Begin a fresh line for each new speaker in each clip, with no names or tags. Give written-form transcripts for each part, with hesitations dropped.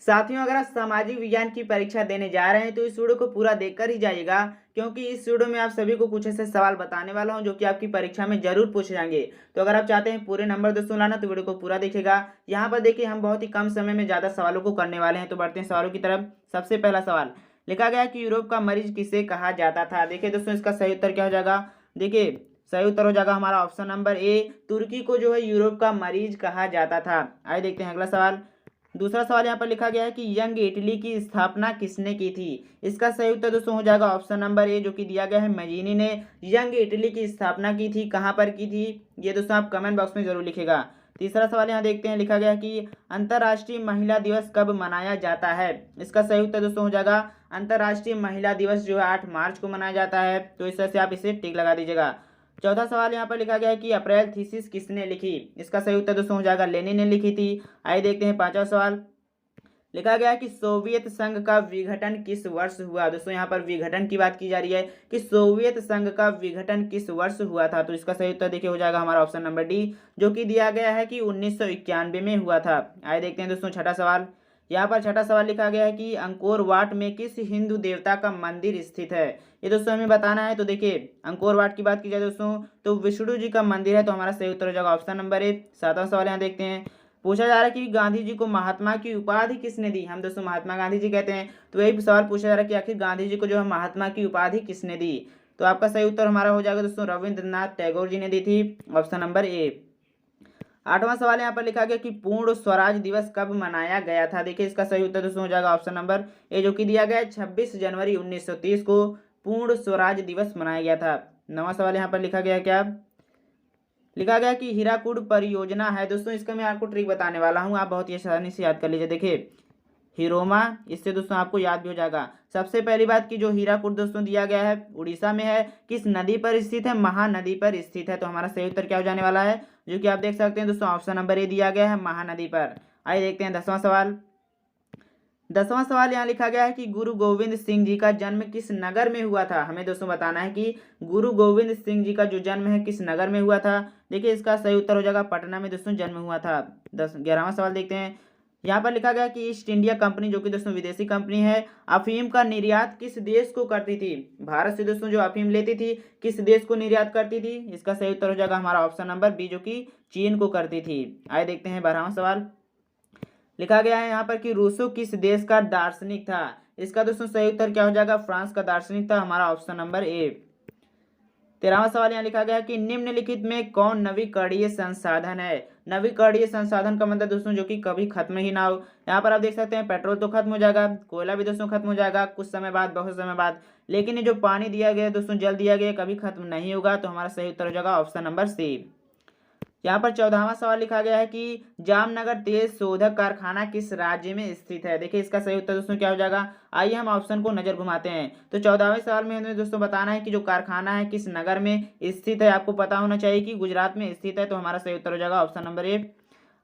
साथियों, अगर आप सामाजिक विज्ञान की परीक्षा देने जा रहे हैं तो इस वीडियो को पूरा देखकर ही जाइएगा, क्योंकि इस वीडियो में आप सभी को कुछ ऐसे सवाल बताने वाला हूं जो कि आपकी परीक्षा में जरूर पूछे जाएंगे। तो अगर आप चाहते हैं पूरे नंबर दोस्तों लाना तो वीडियो को पूरा देखिएगा। यहाँ पर देखिए, हम बहुत ही कम समय में ज़्यादा सवालों को करने वाले हैं। तो बढ़ते हैं सवालों की तरफ। सबसे पहला सवाल लिखा गया कि यूरोप का मरीज किसे कहा जाता था। देखिए दोस्तों, इसका सही उत्तर क्या हो जाएगा। देखिए, सही उत्तर हो जाएगा हमारा ऑप्शन नंबर ए, तुर्की को जो है यूरोप का मरीज कहा जाता था। आइए देखते हैं अगला सवाल। दूसरा सवाल यहाँ पर लिखा गया है कि यंग इटली की स्थापना किसने की थी। इसका सही उत्तर दोस्तों हो जाएगा ऑप्शन नंबर ए, जो कि दिया गया है मैजीनी ने यंग इटली की स्थापना की थी। कहाँ पर की थी ये दोस्तों आप कमेंट बॉक्स में जरूर लिखेगा। तीसरा सवाल यहाँ देखते हैं, लिखा गया कि अंतर्राष्ट्रीय महिला दिवस कब मनाया जाता है। इसका सही उत्तर दोस्तों हो जाएगा अंतर्राष्ट्रीय महिला दिवस जो है 8 मार्च को मनाया जाता है। तो इस तरह से आप इसे टिक लगा दीजिएगा। चौथा सवाल यहाँ पर लिखा गया है कि अप्रैल थीसिस किसने लिखी। इसका सही उत्तर दोस्तों हो जाएगा लेनिन ने लिखी थी। आइए देखते हैं पांचवा सवाल। लिखा गया है कि सोवियत संघ का विघटन किस वर्ष हुआ। दोस्तों यहाँ पर विघटन की बात की जा रही है कि सोवियत संघ का विघटन किस वर्ष हुआ था। तो इसका सही उत्तर देखिए हो जाएगा हमारा ऑप्शन नंबर डी, जो कि दिया गया है कि 1991 में हुआ था। आइए देखते हैं दोस्तों छठा सवाल। यहाँ पर छठा सवाल लिखा गया है कि अंकोर वाट में किस हिंदू देवता का मंदिर स्थित है। ये दोस्तों हमें बताना है। तो देखिए, अंकोर वाट की बात की जाए दोस्तों तो विष्णु जी का मंदिर है। तो हमारा सही उत्तर हो जाएगा ऑप्शन नंबर ए। सातवां सवाल यहाँ देखते हैं। पूछा जा रहा है कि गांधी जी को महात्मा की उपाधि किसने दी। हम दोस्तों महात्मा गांधी जी कहते हैं। तो यही सवाल पूछा जा रहा है कि आखिर गांधी जी को जो है महात्मा की उपाधि किसने दी। तो आपका सही उत्तर हमारा हो जाएगा दोस्तों रविंद्रनाथ टैगोर जी ने दी थी, ऑप्शन नंबर ए। आठवां सवाल यहाँ पर लिखा गया कि पूर्ण स्वराज दिवस कब मनाया गया था। देखिए, इसका सही उत्तर दोस्तों हो जाएगा ऑप्शन नंबर ए, जो कि दिया गया है 26 जनवरी 1930 को पूर्ण स्वराज दिवस मनाया गया था। नवा सवाल यहाँ पर लिखा गया क्या, लिखा गया कि हीराकुड परियोजना है। दोस्तों इसका मैं आपको ट्रिक बताने वाला हूँ, आप बहुत ही आसानी से याद कर लीजिए। देखिए, हीरोमा, इससे दोस्तों आपको याद भी हो जाएगा। सबसे पहली बात कि जो हीराकुड दोस्तों दिया गया है उड़ीसा में है, किस नदी पर स्थित है, महानदी पर स्थित है। तो हमारा सही उत्तर क्या हो जाने वाला है, जो कि आप देख सकते हैं दोस्तों ऑप्शन नंबर ए दिया गया है महानदी पर। आइए देखते हैं 10वां सवाल। 10वां सवाल यहाँ लिखा गया है कि गुरु गोविंद सिंह जी का जन्म किस नगर में हुआ था। हमें दोस्तों बताना है कि गुरु गोविंद सिंह जी का जो जन्म है किस नगर में हुआ था। देखिए, इसका सही उत्तर हो जाएगा पटना में दोस्तों जन्म हुआ था। 11वां सवाल देखते हैं। यहाँ पर लिखा गया कि ईस्ट इंडिया कंपनी, जो कि दोस्तों विदेशी कंपनी है, अफीम का निर्यात किस देश को करती थी। भारत से दोस्तों जो अफीम लेती थी किस देश को निर्यात करती थी। इसका सही उत्तर हो जाएगा हमारा ऑप्शन नंबर बी, जो कि चीन को करती थी। आइए देखते हैं 12वां सवाल। लिखा गया है यहाँ पर कि रूसो किस देश का दार्शनिक था। इसका दोस्तों सही उत्तर क्या हो जाएगा, फ्रांस का दार्शनिक था, हमारा ऑप्शन नंबर ए। 13वां सवाल यहाँ लिखा गया है कि निम्नलिखित में कौन नवीकरणीय संसाधन है। नवीकरणीय संसाधन का मतलब दोस्तों जो कि कभी खत्म ही ना हो। यहाँ पर आप देख सकते हैं पेट्रोल तो खत्म हो जाएगा, कोयला भी दोस्तों खत्म हो जाएगा कुछ समय बाद, बहुत समय बाद, लेकिन ये जो पानी दिया गया है दोस्तों, जल दिया गया कभी खत्म नहीं होगा। तो हमारा सही उत्तर हो जाएगा ऑप्शन नंबर सी। यहाँ पर 14वां सवाल लिखा गया है कि जामनगर तेल शोधक कारखाना किस राज्य में स्थित है। देखिए, इसका सही उत्तर दोस्तों क्या हो जाएगा। आइए हम ऑप्शन को नजर घुमाते हैं। तो 14वें सवाल में हमें दोस्तों बताना है कि जो कारखाना है किस नगर में स्थित है। आपको पता होना चाहिए कि गुजरात में स्थित है। तो हमारा सही उत्तर हो जाएगा ऑप्शन नंबर ए।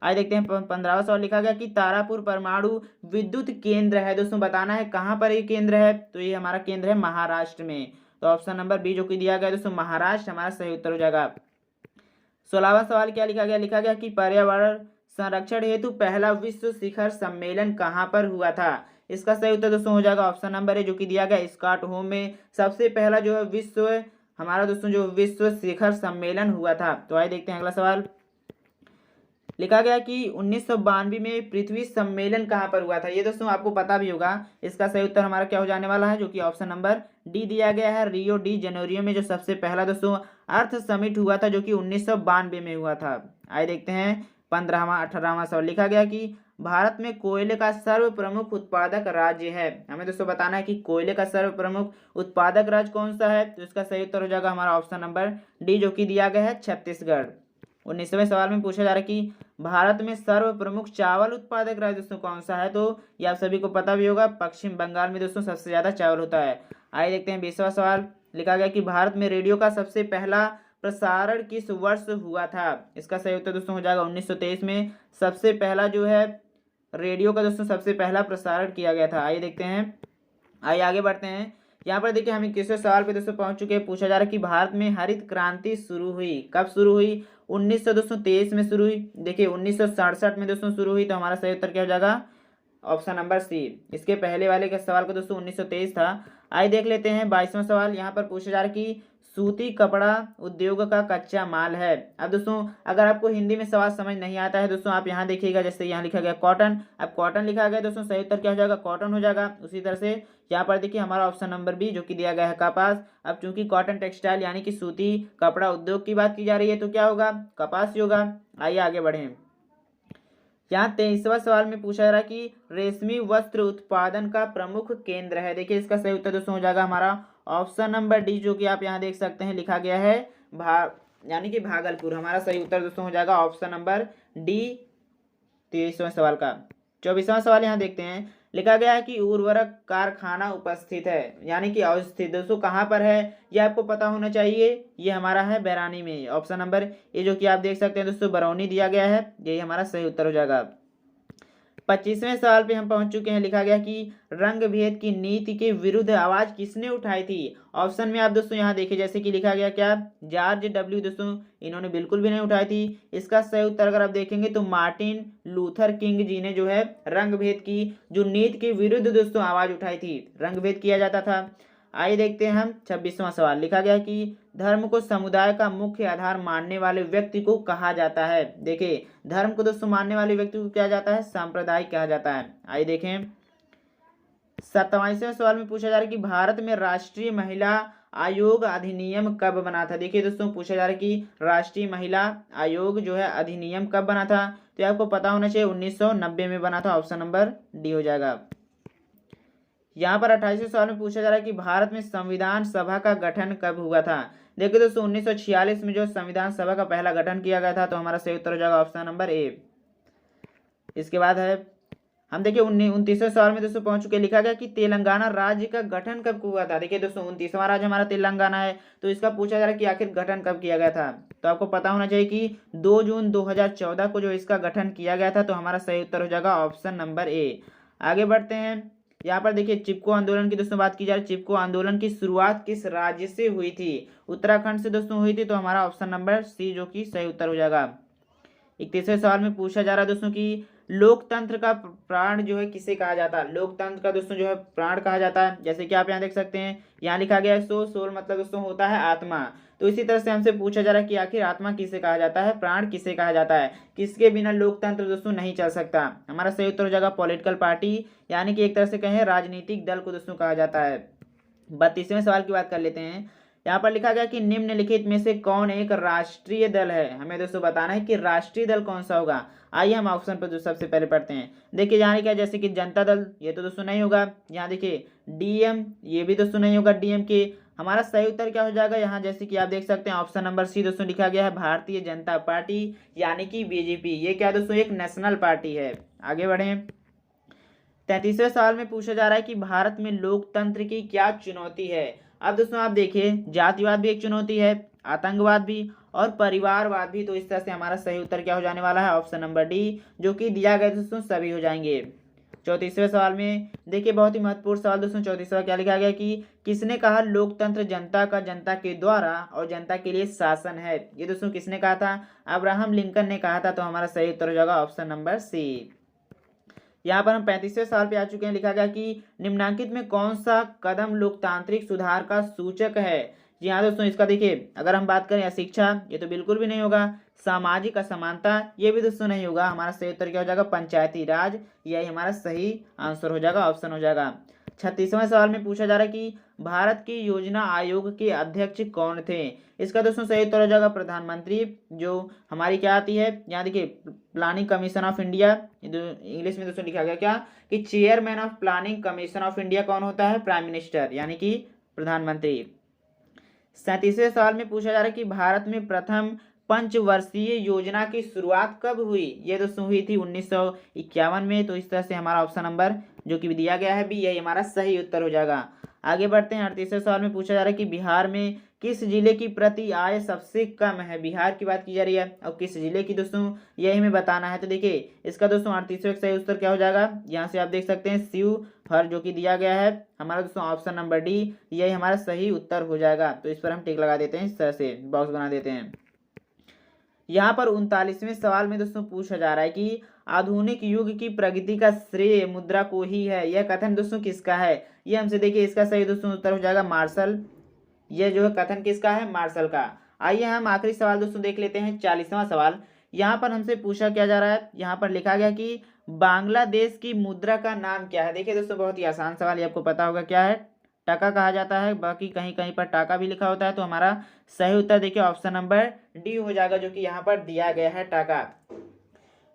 आइए देखते हैं 15वां सवाल लिखा गया कि तारापुर परमाणु विद्युत केंद्र है। दोस्तों बताना है कहाँ पर ये केंद्र है। तो ये हमारा केंद्र है महाराष्ट्र में। तो ऑप्शन नंबर बी, जो कि दिया गया दोस्तों महाराष्ट्र, हमारा सही उत्तर हो जाएगा। 16वां सवाल क्या लिखा गया, लिखा गया कि पर्यावरण संरक्षण हेतु पहला विश्व शिखर सम्मेलन कहाँ पर हुआ था। इसका सही उत्तर दोस्तों हो जाएगा ऑप्शन नंबर ए, जो कि दिया गया स्टॉकहोम में सबसे पहला जो है विश्व, हमारा दोस्तों जो विश्व शिखर सम्मेलन हुआ था। तो आइए देखते हैं अगला सवाल। लिखा गया कि 1992 में पृथ्वी सम्मेलन कहाँ पर हुआ था। ये दोस्तों आपको पता भी होगा। इसका सही उत्तर हमारा क्या हो जाने वाला है, जो कि ऑप्शन नंबर डी दिया गया है रियो डी जेनेरियो में, जो सबसे पहला दोस्तों अर्थ समिट हुआ था, जो कि 1992 में हुआ था। आइए देखते हैं 18वां सवाल। लिखा गया कि भारत में कोयले का सर्व प्रमुख उत्पादक राज्य है। हमें दोस्तों बताना है कि कोयले का सर्व प्रमुख उत्पादक राज्य कौन सा है। तो इसका सही उत्तर हो जाएगा हमारा ऑप्शन नंबर डी, जो कि दिया गया है छत्तीसगढ़। 19वें सवाल में पूछा जा रहा है कि भारत में सर्व प्रमुख चावल उत्पादक राज्य दोस्तों कौन सा है। तो ये आप सभी को पता भी होगा, पश्चिम बंगाल में दोस्तों सबसे ज्यादा चावल होता है। आइए देखते हैं 20वां सवाल। लिखा गया कि भारत में रेडियो का सबसे पहला प्रसारण किस वर्ष हुआ था। इसका सही उत्तर दोस्तों हो जाएगा 1923 में सबसे पहला जो है रेडियो का दोस्तों सबसे पहला प्रसारण किया गया था। आइए देखते हैं, आइए आगे बढ़ते हैं। यहाँ पर देखिए हम 21वें सवाल पे दोस्तों पहुंच चुके हैं। पूछा जा रहा है कि भारत में हरित क्रांति शुरू हुई कब शुरू हुई। 1923 में शुरू हुई। देखिए 1967 में दोस्तों शुरू हुई। तो हमारा सही उत्तर क्या हो जाएगा, ऑप्शन नंबर सी। इसके पहले वाले के सवाल का दोस्तों 1923 था। आइए देख लेते हैं 22वां सवाल। यहाँ पर पूछा जा रहा है कि सूती कपड़ा उद्योग का कच्चा माल है। अब दोस्तों अगर आपको हिंदी में सवाल समझ नहीं आता है दोस्तों, आप यहाँ देखिएगा, जैसे यहाँ लिखा गया कॉटन, अब कॉटन लिखा गया दोस्तों, सही उत्तर क्या हो जाएगा, कॉटन हो जाएगा। उसी तरह से यहाँ पर देखिए हमारा ऑप्शन नंबर बी जो कि दिया गया है कपास। अब चूंकि कॉटन टेक्सटाइल यानी कि सूती कपड़ा उद्योग की बात की जा रही है तो क्या होगा, कपास ही होगा। आइए आगे बढ़ें। यहाँ 23वां सवाल में पूछा जा रहा है कि रेशमी वस्त्र उत्पादन का प्रमुख केंद्र है। देखिए इसका सही उत्तर दोस्तों हो जाएगा हमारा ऑप्शन नंबर डी, जो कि आप यहाँ देख सकते हैं लिखा गया है यानी कि भागलपुर। हमारा सही उत्तर दोस्तों हो जाएगा ऑप्शन नंबर डी 23वें सवाल का। 24वां सवाल यहाँ देखते हैं, लिखा गया है कि उर्वरक कारखाना उपस्थित है यानी कि अवस्थित दोस्तों कहाँ पर है, ये आपको पता होना चाहिए। ये हमारा है बैरानी में, ऑप्शन नंबर ए जो कि आप देख सकते हैं दोस्तों बरौनी दिया गया है, यही हमारा सही उत्तर हो जाएगा। 25वें सवाल पे हम पहुंच चुके हैं। लिखा गया कि रंग भेद की नीति के विरुद्ध आवाज किसने उठाई थी। ऑप्शन में आप दोस्तों यहाँ देखिए, जैसे कि लिखा गया क्या, जॉर्ज डब्ल्यू दोस्तों, इन्होंने बिल्कुल भी नहीं उठाई थी। इसका सही उत्तर अगर आप देखेंगे तो मार्टिन लूथर किंग जी ने जो है रंग भेद की जो नीति के विरुद्ध दोस्तों आवाज उठाई थी, रंग भेद किया जाता था। आइए देखते हैं हम 26वां सवाल। लिखा गया कि धर्म को समुदाय का मुख्य आधार मानने वाले व्यक्ति को कहा जाता है। देखिए धर्म को दोस्तों मानने वाले व्यक्ति को क्या जाता है, सांप्रदायिक कहा जाता है। आइए देखें 27वें सवाल में पूछा जा रहा है कि भारत में राष्ट्रीय महिला आयोग अधिनियम कब बना था। देखिए दोस्तों पूछा जा रहा है कि राष्ट्रीय महिला आयोग जो है अधिनियम कब बना था, तो आपको पता होना चाहिए 1990 में बना था, ऑप्शन नंबर डी हो जाएगा। यहाँ पर 28वें सवाल में पूछा जा रहा है कि भारत में संविधान सभा का गठन कब हुआ था। देखिए दोस्तों 1946 में जो संविधान सभा का पहला गठन किया गया था, तो हमारा सही उत्तर हो जाएगा ऑप्शन नंबर ए। इसके बाद है हम देखिए 29वें सवाल में दोस्तों पहुंच चुके। लिखा गया कि तेलंगाना राज्य का गठन कब हुआ था। देखिए दोस्तों 29वां राज्य हमारा तेलंगाना है, तो इसका पूछा जा रहा है कि आखिर गठन कब किया गया था, तो आपको पता होना चाहिए कि 2 जून 2014 को जो इसका गठन किया गया था, तो हमारा सही उत्तर हो जाएगा ऑप्शन नंबर ए। आगे बढ़ते हैं। यहाँ पर देखिए चिपको आंदोलन की दोस्तों बात की जा रही है। चिपको आंदोलन की शुरुआत किस राज्य से हुई थी, उत्तराखंड से दोस्तों हुई थी, तो हमारा ऑप्शन नंबर सी जो कि सही उत्तर हो जाएगा। 31वें सवाल में पूछा जा रहा है दोस्तों कि लोकतंत्र का प्राण जो है किसे कहा जाता है। लोकतंत्र का दोस्तों जो है प्राण कहा जाता है, जैसे कि आप यहाँ देख सकते हैं, यहाँ लिखा गया है सोल मतलब दोस्तों होता है आत्मा। तो इसी तरह से हमसे पूछा जा रहा है कि आखिर आत्मा किसे कहा जाता है, प्राण किसे कहा जाता है, किसके बिना लोकतंत्र दोस्तों नहीं चल सकता। हमारा सही उत्तर हो जाएगा पॉलिटिकल पार्टी, यानी कि एक तरह से कहें राजनीतिक दल को दोस्तों कहा जाता है। 32वें सवाल की बात कर लेते हैं। यहाँ पर लिखा गया कि निम्नलिखित में से कौन एक राष्ट्रीय दल है। हमें दोस्तों बताना है कि राष्ट्रीय दल कौन सा होगा। आइए हम ऑप्शन पर जो सबसे पहले पढ़ते हैं। देखिए यहाँ क्या, जैसे कि जनता दल, ये तो दोस्तों नहीं होगा। यहाँ देखिए डीएम, ये भी दोस्तों नहीं होगा, डीएम के। हमारा सही उत्तर क्या हो जाएगा यहाँ, जैसे कि आप देख सकते हैं ऑप्शन नंबर सी दोस्तों लिखा गया है भारतीय जनता पार्टी यानी कि बीजेपी। ये क्या दोस्तों एक नेशनल पार्टी है। आगे बढ़ें। 33वें सवाल में पूछा जा रहा है कि भारत में लोकतंत्र की क्या चुनौती है। अब दोस्तों आप देखिए जातिवाद भी एक चुनौती है, आतंकवाद भी और परिवारवाद भी। तो इस तरह से हमारा सही उत्तर क्या हो जाने वाला है, ऑप्शन नंबर डी जो कि दिया गया दोस्तों सभी हो जाएंगे। 34वें सवाल में देखिए बहुत ही महत्वपूर्ण सवाल दोस्तों 34वां क्या लिखा गया कि किसने कहा लोकतंत्र जनता का जनता के द्वारा और जनता के लिए शासन है। ये दोस्तों किसने कहा था, अब्राहम लिंकन ने कहा था। तो हमारा सही उत्तर हो जाएगा ऑप्शन नंबर सी। यहाँ पर हम 35वें सवाल पे आ चुके हैं। लिखा गया कि निम्नलिखित में कौन सा कदम लोकतांत्रिक सुधार का सूचक है। जी हाँ दोस्तों, इसका देखिए अगर हम बात करें शिक्षा, ये तो बिल्कुल भी नहीं होगा। सामाजिक असमानता, ये भी दोस्तों नहीं होगा। हमारा सही उत्तर क्या हो जाएगा, पंचायती राज, यही हमारा सही आंसर हो जाएगा, ऑप्शन हो जाएगा। 36वें सवाल में पूछा जा रहा है कि भारत की योजना आयोग के अध्यक्ष कौन थे। इसका दोस्तों सही उत्तर हो जाएगा प्रधानमंत्री, जो हमारी क्या आती है, यहाँ देखिए planning commission of India, English में दोस्तों लिखा गया क्या कि chairman of planning commission of India कौन होता है, प्राइम मिनिस्टर यानी कि प्रधानमंत्री। 37वें सवाल में पूछा जा रहा है कि भारत में प्रथम पंचवर्षीय योजना की शुरुआत कब हुई। ये दोस्तों हुई थी 1951 में। तो इस तरह से हमारा ऑप्शन नंबर जो कि दिया गया है बी, यही हमारा सही उत्तर हो जाएगा। आगे बढ़ते हैं। 38वें सवाल में पूछा जा रहा है कि बिहार में किस जिले की प्रति आय सबसे कम है। बिहार की बात की जा रही है और किस जिले की दोस्तों, यही हमें बताना है। तो देखिए इसका दोस्तों 38वें सही उत्तर क्या हो जाएगा, यहाँ से आप देख सकते हैं शिवहर जो कि दिया गया है। हमारा दोस्तों ऑप्शन नंबर डी, यही हमारा सही उत्तर हो जाएगा। तो इस पर हम टिक लगा देते हैं, इस तरह से बॉक्स बना देते हैं। यहाँ पर 39वें सवाल में दोस्तों पूछा जा रहा है कि आधुनिक युग की प्रगति का श्रेय मुद्रा को ही है। यह कथन दोस्तों किसका है? ये हमसे देखिए इसका सही दोस्तों उत्तर हो जाएगा मार्शल। यह जो है कथन किसका है? मार्शल का। आइए हम आखिरी सवाल दोस्तों देख लेते हैं, 40वां सवाल। यहाँ पर हमसे पूछा क्या जा रहा है, यहाँ पर लिखा गया कि बांग्लादेश की मुद्रा का नाम क्या है। देखिए दोस्तों बहुत ही आसान सवाल, ये आपको पता होगा क्या है, टाका कहा जाता है। बाकी कहीं कहीं पर टाका भी लिखा होता है। तो हमारा सही उत्तर देखिए ऑप्शन नंबर डी हो जाएगा, जो कि यहाँ पर दिया गया है टाका।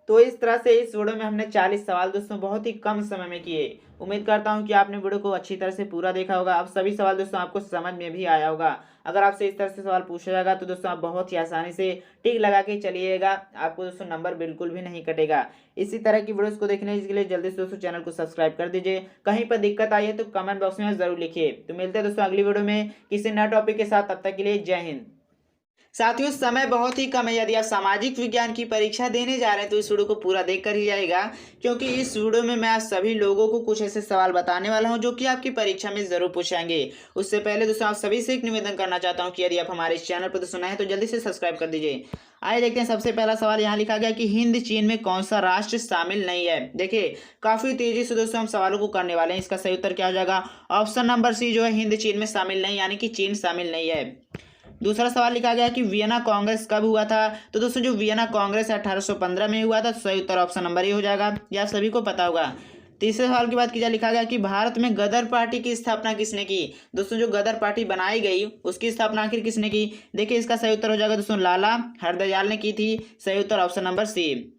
तो इस तरह से इस वीडियो में हमने 40 सवाल दोस्तों बहुत ही कम समय में किए। उम्मीद करता हूं कि आपने वीडियो को अच्छी तरह से पूरा देखा होगा। अब सभी सवाल दोस्तों आपको समझ में भी आया होगा। अगर आपसे इस तरह से सवाल पूछा जाएगा तो दोस्तों आप बहुत ही आसानी से टिक लगा के चलिएगा, आपको दोस्तों नंबर बिल्कुल भी नहीं कटेगा। इसी तरह की वीडियोस को देखने के लिए जल्दी से दोस्तों चैनल को सब्सक्राइब कर दीजिए। कहीं पर दिक्कत आई है तो कमेंट बॉक्स में जरूर लिखिए। तो मिलते हैं दोस्तों अगली वीडियो में किसी नए टॉपिक के साथ, तब तक के लिए जय हिंद। साथियों समय बहुत ही कम है, यदि आप सामाजिक विज्ञान की परीक्षा देने जा रहे हैं तो इस वीडियो को पूरा देखकर ही जाएगा, क्योंकि इस वीडियो में मैं आप सभी लोगों को कुछ ऐसे सवाल बताने वाला हूं जो कि आपकी परीक्षा में जरूर पूछेंगे। उससे पहले दोस्तों आप सभी से एक निवेदन करना चाहता हूं कि यदि आप हमारे इस चैनल पर तो सुना है तो जल्दी से सब्सक्राइब कर दीजिए। आइए देखते हैं सबसे पहला सवाल। यहाँ लिखा गया कि हिंद चीन में कौन सा राष्ट्र शामिल नहीं है। देखिए काफी तेजी से दोस्तों हम सवालों को करने वाले हैं। इसका सही उत्तर क्या हो जाएगा? ऑप्शन नंबर सी जो है हिंद चीन में शामिल नहीं, यानी कि चीन शामिल नहीं है। दूसरा सवाल लिखा गया कि वियना कांग्रेस कब हुआ था। तो दोस्तों जो वियना कांग्रेस 1815 में हुआ था। सही उत्तर ऑप्शन नंबर ए हो जाएगा, यह आप सभी को पता होगा। तीसरे सवाल की बात की जाए, लिखा गया कि भारत में गदर पार्टी की स्थापना किसने की। दोस्तों जो गदर पार्टी बनाई गई उसकी स्थापना आखिर किसने की। देखिए इसका सही उत्तर हो जाएगा दोस्तों लाला हरदयाल ने की थी। सही उत्तर ऑप्शन नंबर सी।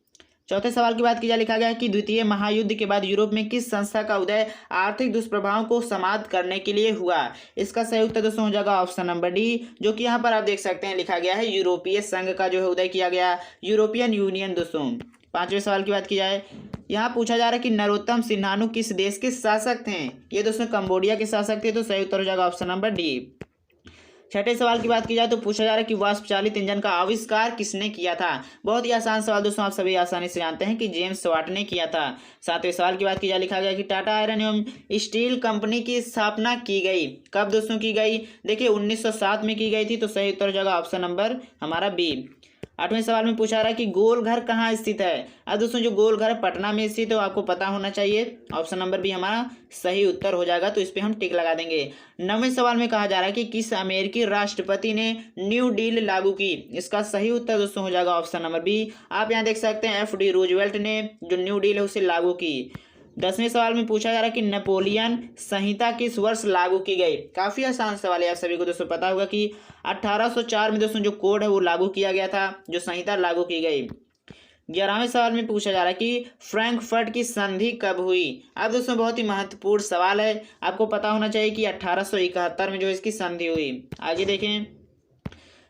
चौथे सवाल की बात की जाए, लिखा गया कि द्वितीय महायुद्ध के बाद यूरोप में किस संस्था का उदय आर्थिक दुष्प्रभावों को समाप्त करने के लिए हुआ। इसका सही उत्तर दोस्तों हो जाएगा ऑप्शन नंबर डी, जो कि यहाँ पर आप देख सकते हैं लिखा गया है यूरोपीय संघ का जो है उदय किया गया, यूरोपियन यूनियन। दोस्तों पांचवें सवाल की बात की जाए, यहाँ पूछा जा रहा है कि नरोत्तम सिन्हानु किस देश के शासक थे। ये दोस्तों कंबोडिया के शासक थे। तो सही उत्तर हो जाएगा ऑप्शन नंबर डी। छठे सवाल की बात की जाए तो पूछा जा रहा है कि वाष्प चालित इंजन का आविष्कार किसने किया था। बहुत ही आसान सवाल दोस्तों, आप सभी आसानी से जानते हैं कि जेम्स वाट ने किया था। सातवें सवाल की बात की जाए, लिखा गया कि टाटा आयरन एवं स्टील कंपनी की स्थापना की गई कब दोस्तों की गई। देखिए 1907 में की गई थी। तो सही उत्तर हो जाएगा ऑप्शन नंबर हमारा बी। आठवें सवाल में पूछा रहा है कि गोल घर कहाँ स्थित है। अब दोस्तों जो गोल घर पटना में स्थित है, आपको पता होना चाहिए। ऑप्शन नंबर बी हमारा सही उत्तर हो जाएगा, तो इस पे हम टिक लगा देंगे। 9वें सवाल में कहा जा रहा है कि किस अमेरिकी राष्ट्रपति ने न्यू डील लागू की। इसका सही उत्तर दोस्तों हो जाएगा ऑप्शन नंबर बी। आप यहाँ देख सकते हैं FD रूजवेल्ट ने जो न्यू डील है उसे लागू की। 10वें सवाल में पूछा जा रहा है कि नेपोलियन संहिता किस वर्ष लागू की गई। काफी आसान सवाल है, आप सभी को दोस्तों पता होगा कि 1804 में दोस्तों जो कोड है वो लागू किया गया था, जो संहिता लागू की गई। 11वें सवाल में पूछा जा रहा है कि फ्रैंकफर्ट की संधि कब हुई। अब दोस्तों बहुत ही महत्वपूर्ण सवाल है, आपको पता होना चाहिए कि 1871 में जो इसकी संधि हुई। आगे देखें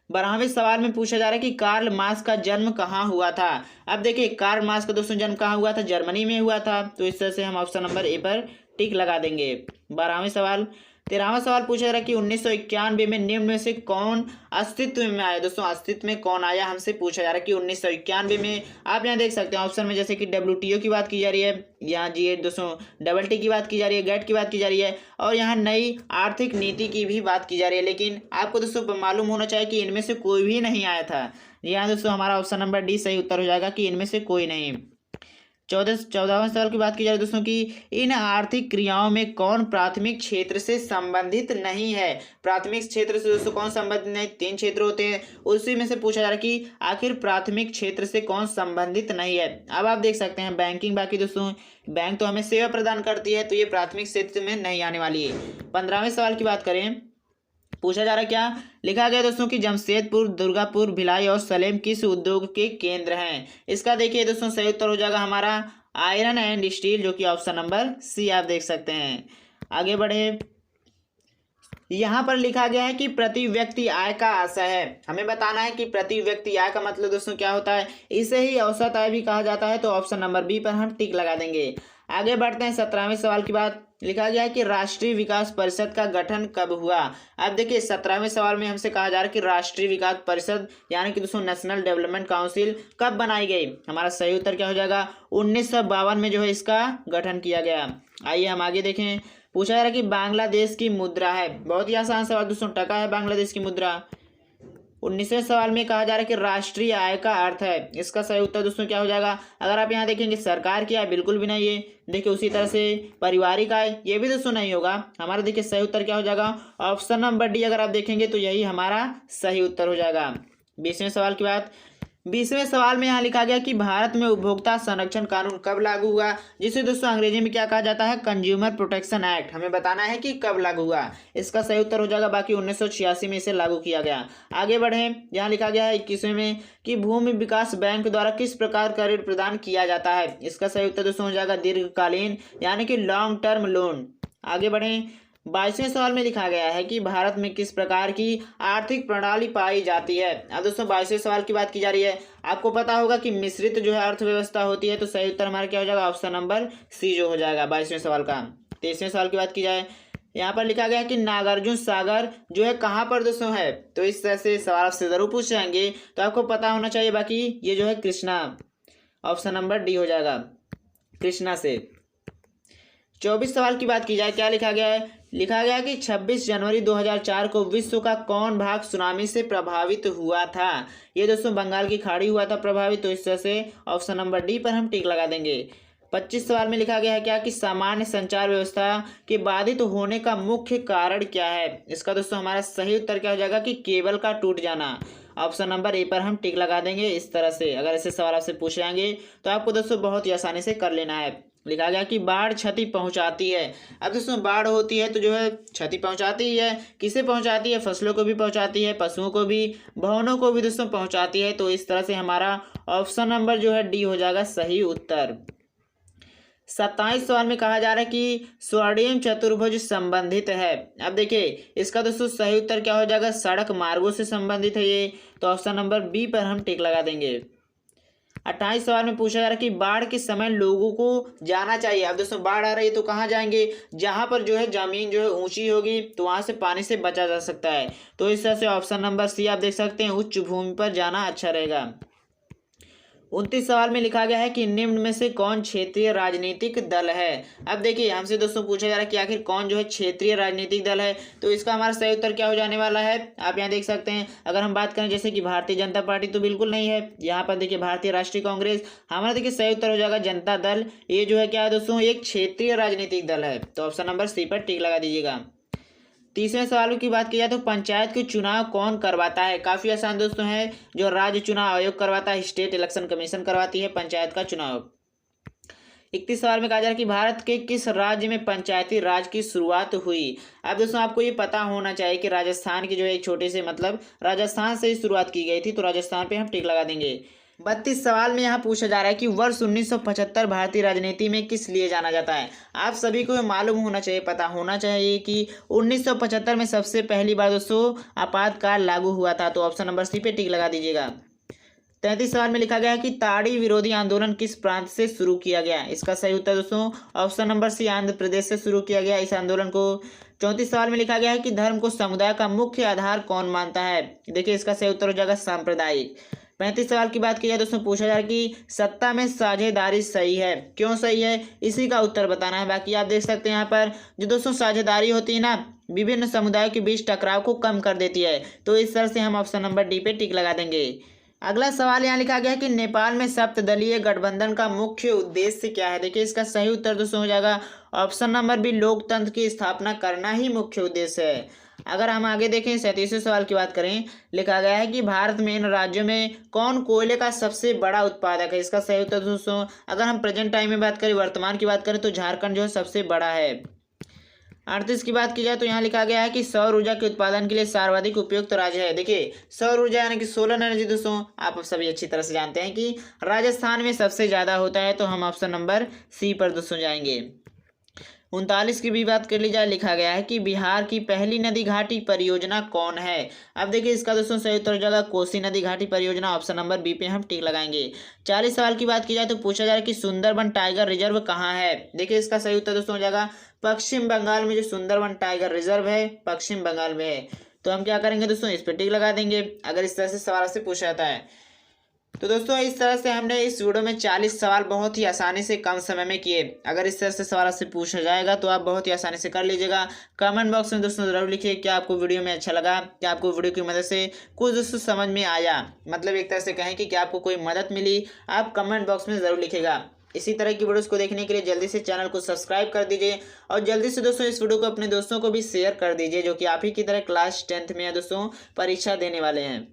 12वें सवाल में पूछा जा रहा है कि कार्ल मार्क्स का जन्म कहाँ हुआ था। अब देखिए कार्ल मार्क्स का दोस्तों जन्म कहाँ हुआ था, जर्मनी में हुआ था। तो इस तरह से हम ऑप्शन नंबर ए पर टिक लगा देंगे। 12वें सवाल 13वां सवाल पूछा जा रहा है कि 1991 में निम्न में से कौन अस्तित्व में आया। दोस्तों अस्तित्व में कौन आया हमसे पूछा जा रहा है कि 1991 में। आप यहाँ देख सकते हैं ऑप्शन में जैसे कि WTO की बात की जा रही है, यहाँ G8 दोस्तों DT की बात की जा रही है, गेट की बात की जा रही है, और यहाँ नई आर्थिक नीति की भी बात की जा रही है। लेकिन आपको दोस्तों मालूम होना चाहिए कि इनमें से कोई भी नहीं आया था। यहाँ दोस्तों हमारा ऑप्शन नंबर डी सही उत्तर हो जाएगा कि इनमें से कोई नहीं। 14वां सवाल की बात की जाए दोस्तों कि इन आर्थिक क्रियाओं में कौन प्राथमिक क्षेत्र से संबंधित नहीं है। प्राथमिक क्षेत्र से दोस्तों कौन संबंधित नहीं, 3 क्षेत्र होते हैं, उसी में से पूछा जा रहा है कि आखिर प्राथमिक क्षेत्र से कौन संबंधित नहीं है। अब आप देख सकते हैं बैंकिंग, बाकी दोस्तों बैंक तो हमें सेवा प्रदान करती है, तो ये प्राथमिक क्षेत्र में नहीं आने वाली है। 15वें सवाल की बात करें, पूछा जा रहा है क्या, लिखा गया दोस्तों कि जमशेदपुर, दुर्गापुर, भिलाई और सलेम किस उद्योग के केंद्र हैं। इसका देखिए दोस्तों सही उत्तर हो जाएगा हमारा आयरन एंड स्टील, जो कि ऑप्शन नंबर सी आप देख सकते हैं। आगे बढ़े, यहाँ पर लिखा गया है कि प्रति व्यक्ति आय का आशय है। हमें बताना है कि प्रति व्यक्ति आय का मतलब दोस्तों क्या होता है। इसे ही औसत आय भी कहा जाता है। तो ऑप्शन नंबर बी पर हम टिक लगा देंगे। आगे बढ़ते हैं 17वें सवाल की बात। लिखा गया है कि राष्ट्रीय विकास परिषद का गठन कब हुआ। अब देखिए 17वें सवाल में हमसे कहा जा रहा है कि राष्ट्रीय विकास परिषद यानी कि दोस्तों नेशनल डेवलपमेंट काउंसिल कब बनाई गई। हमारा सही उत्तर क्या हो जाएगा, 1952 में जो है इसका गठन किया गया। आइए हम आगे देखें। पूछा जा रहा है कि बांग्लादेश की मुद्रा है। बहुत ही आसान सवाल दोस्तों, टका है बांग्लादेश की मुद्रा। 19वें सवाल में कहा जा रहा है कि राष्ट्रीय आय का अर्थ है, इसका सही उत्तर दोस्तों क्या हो जाएगा? अगर आप यहाँ देखेंगे सरकार की आय, बिल्कुल भी नहीं है। देखिए उसी तरह से पारिवारिक आय, ये भी दोस्तों नहीं होगा हमारा। देखिए सही उत्तर क्या हो जाएगा? ऑप्शन नंबर डी अगर आप देखेंगे तो यही हमारा सही उत्तर हो जाएगा। 20वें सवाल की बात, 20वें सवाल में यहाँ लिखा गया कि भारत में उपभोक्ता संरक्षण कानून कब लागू हुआ, जिसे दोस्तों अंग्रेजी में क्या कहा जाता है? Consumer protection act. हमें बताना है कि कब लागू हुआ, इसका सही उत्तर हो जाएगा। बाकी 1986 में इसे लागू किया गया। आगे बढ़े, यहाँ लिखा गया है 21वें में कि भूमि विकास बैंक द्वारा किस प्रकार का ऋण प्रदान किया जाता है, इसका सही उत्तर दोस्तों हो जाएगा दीर्घकालीन यानी कि लॉन्ग टर्म लोन। आगे बढ़े, 22वें सवाल में लिखा गया है कि भारत में किस प्रकार की आर्थिक प्रणाली पाई जाती है। अब दोस्तों 22वें सवाल की बात की जा रही है। आपको पता होगा कि मिश्रित जो है अर्थव्यवस्था होती है, तो सही उत्तर हमारा क्या हो जाएगा? ऑप्शन नंबर सी जो हो जाएगा 22वें सवाल का। 23वें सवाल की बात की जाए, यहाँ पर लिखा गया है कि नागार्जुन सागर जो है कहाँ पर दोस्तों है, तो इस तरह से सवाल आपसे जरूर पूछ जाएंगे, तो आपको पता होना चाहिए। बाकी ये जो है कृष्णा, ऑप्शन नंबर डी हो जाएगा कृष्णा से। 24 सवाल की बात की जाए, क्या लिखा गया है? लिखा गया कि 26 जनवरी 2004 को विश्व का कौन भाग सुनामी से प्रभावित हुआ था? ये दोस्तों बंगाल की खाड़ी हुआ था प्रभावित, तो इस तरह से ऑप्शन नंबर डी पर हम टिक लगा देंगे। 25 सवाल में लिखा गया है क्या कि सामान्य संचार व्यवस्था के बाधित होने का मुख्य कारण क्या है? इसका दोस्तों हमारा सही उत्तर क्या हो जाएगा? कि केबल का टूट जाना। ऑप्शन नंबर ए पर हम टिक लगा देंगे। इस तरह से अगर ऐसे सवाल आपसे पूछ जाएंगे तो आपको दोस्तों बहुत ही आसानी से कर लेना है। लिखा गया कि बाढ़ क्षति पहुंचाती है। अब दोस्तों बाढ़ होती है तो जो है क्षति पहुंचाती ही है। किसे पहुंचाती है? फसलों को भी पहुंचाती है, पशुओं को भी, भवनों को भी दोस्तों पहुंचाती है। तो इस तरह से हमारा ऑप्शन नंबर जो है डी हो जाएगा सही उत्तर। 27 सवाल में कहा जा रहा है कि स्वर्णिम चतुर्भुज संबंधित है। अब देखिए इसका दोस्तों सही उत्तर क्या हो जाएगा? सड़क मार्गों से संबंधित है ये, तो ऑप्शन नंबर बी पर हम टिक लगा देंगे। 28 सवाल में पूछा जा रहा है कि बाढ़ के समय लोगों को जाना चाहिए। अब दोस्तों बाढ़ आ रही है तो कहाँ जाएंगे? जहां पर जो है जमीन जो है ऊंची होगी, तो वहां से पानी से बचा जा सकता है। तो इस तरह से ऑप्शन नंबर सी आप देख सकते हैं, उच्च भूमि पर जाना अच्छा रहेगा। 29 सवाल में लिखा गया है कि निम्न में से कौन क्षेत्रीय राजनीतिक दल है। अब देखिए हमसे दोस्तों पूछा जा रहा है कि आखिर कौन जो है क्षेत्रीय राजनीतिक दल है, तो इसका हमारा सही उत्तर क्या हो जाने वाला है? आप यहाँ देख सकते हैं। अगर हम बात करें जैसे कि भारतीय जनता पार्टी, तो बिल्कुल नहीं है। यहाँ पर देखिए भारतीय राष्ट्रीय कांग्रेस, हमारा देखिए सही उत्तर हो जाएगा जनता दल। ये जो है क्या है दोस्तों? एक क्षेत्रीय राजनीतिक दल है। तो ऑप्शन नंबर सी पर टिक लगा दीजिएगा। 30वें सवालों की बात की जाए तो पंचायत के चुनाव कौन करवाता है? काफ़ी आसान दोस्तों है, जो राज्य चुनाव आयोग करवाता है, स्टेट इलेक्शन कमीशन करवाती है पंचायत का चुनाव। 31 सवाल में कहा जा रहा है कि भारत के किस राज्य में पंचायती राज की शुरुआत हुई? अब दोस्तों आपको ये पता होना चाहिए कि राजस्थान की जो है एक छोटे से मतलब राजस्थान से ही शुरुआत की गई थी, तो राजस्थान पे हम टिक लगा देंगे। 32 सवाल में यहाँ पूछा जा रहा है कि वर्ष 1975 भारतीय राजनीति में किस लिए जाना जाता है? आप सभी को मालूम होना चाहिए, पता होना चाहिए कि 1975 में सबसे पहली बार दोस्तों आपातकाल लागू हुआ था। तो ऑप्शन नंबर सी पे टिक लगा दीजिएगा। 33 सवाल में लिखा गया है कि ताड़ी विरोधी आंदोलन किस प्रांत से शुरू किया गया? इसका सही उत्तर दोस्तों option number C Andhra Pradesh से शुरू किया गया इस आंदोलन को। 34 सवाल में लिखा गया है कि धर्म को समुदाय का मुख्य आधार कौन मानता है? देखिए इसका सही उत्तर हो जाएगा सांप्रदायिक। 35 सवाल की बात की जाए दोस्तों पूछा जा रहा है कि सत्ता में साझेदारी सही है, क्यों सही है? इसी का उत्तर बताना है। बाकी आप देख सकते हैं यहाँ पर जो दोस्तों साझेदारी होती है ना, विभिन्न समुदायों के बीच टकराव को कम कर देती है। तो इस तरह से हम ऑप्शन नंबर डी पे टिक लगा देंगे। अगला सवाल यहाँ लिखा गया है कि नेपाल में सप्तदलीय गठबंधन का मुख्य उद्देश्य क्या है? देखिए इसका सही उत्तर दोस्तों हो जाएगा ऑप्शन नंबर बी, लोकतंत्र की स्थापना करना ही मुख्य उद्देश्य है। अगर हम आगे देखें 37वें सवाल की बात करें, लिखा गया है कि भारत में इन राज्यों में कौन कोयले का सबसे बड़ा उत्पादक है? इसका सही उत्तर दोस्तों अगर हम प्रेजेंट टाइम में बात करें, वर्तमान की बात करें, तो झारखंड जो है सबसे बड़ा है। 38 की बात की जाए तो यहाँ लिखा गया है कि सौर ऊर्जा के उत्पादन के लिए सर्वाधिक उपयुक्त राज्य है। देखिए सौर ऊर्जा यानी कि सोलर एनर्जी दोस्तों आप सभी अच्छी तरह से जानते हैं कि राजस्थान में सबसे ज़्यादा होता है। तो हम ऑप्शन नंबर सी पर दोस्तों जाएंगे। 39 की भी बात कर ली जाए, लिखा गया है कि बिहार की पहली नदी घाटी परियोजना कौन है? अब देखिए इसका दोस्तों सही उत्तर हो जाएगा कोसी नदी घाटी परियोजना। ऑप्शन नंबर बी पे हम टिक लगाएंगे। 40 सवाल की बात की जाए तो पूछा जा रहा है कि सुंदरबन टाइगर रिजर्व कहाँ है? देखिए इसका सही उत्तर दोस्तों हो जाएगा पश्चिम बंगाल में। जो सुंदरबन टाइगर रिजर्व है पश्चिम बंगाल में है। तो हम क्या करेंगे दोस्तों, इस पर टिक लगा देंगे अगर इस तरह से सवाल से पूछा जाता है। तो दोस्तों इस तरह से हमने इस वीडियो में 40 सवाल बहुत ही आसानी से कम समय में किए। अगर इस तरह से सवाल आपसे पूछा जाएगा तो आप बहुत ही आसानी से कर लीजिएगा। कमेंट बॉक्स में दोस्तों जरूर लिखिए क्या आपको वीडियो में अच्छा लगा, क्या आपको वीडियो की मदद से कुछ दोस्तों समझ में आया, मतलब एक तरह से कहें कि क्या आपको कोई मदद मिली। आप कमेंट बॉक्स में ज़रूर लिखिएगा। इसी तरह की वीडियोस को देखने के लिए जल्दी से चैनल को सब्सक्राइब कर दीजिए और जल्दी से दोस्तों इस वीडियो को अपने दोस्तों को भी शेयर कर दीजिए जो कि आप ही की तरह क्लास 10th में है दोस्तों, परीक्षा देने वाले हैं।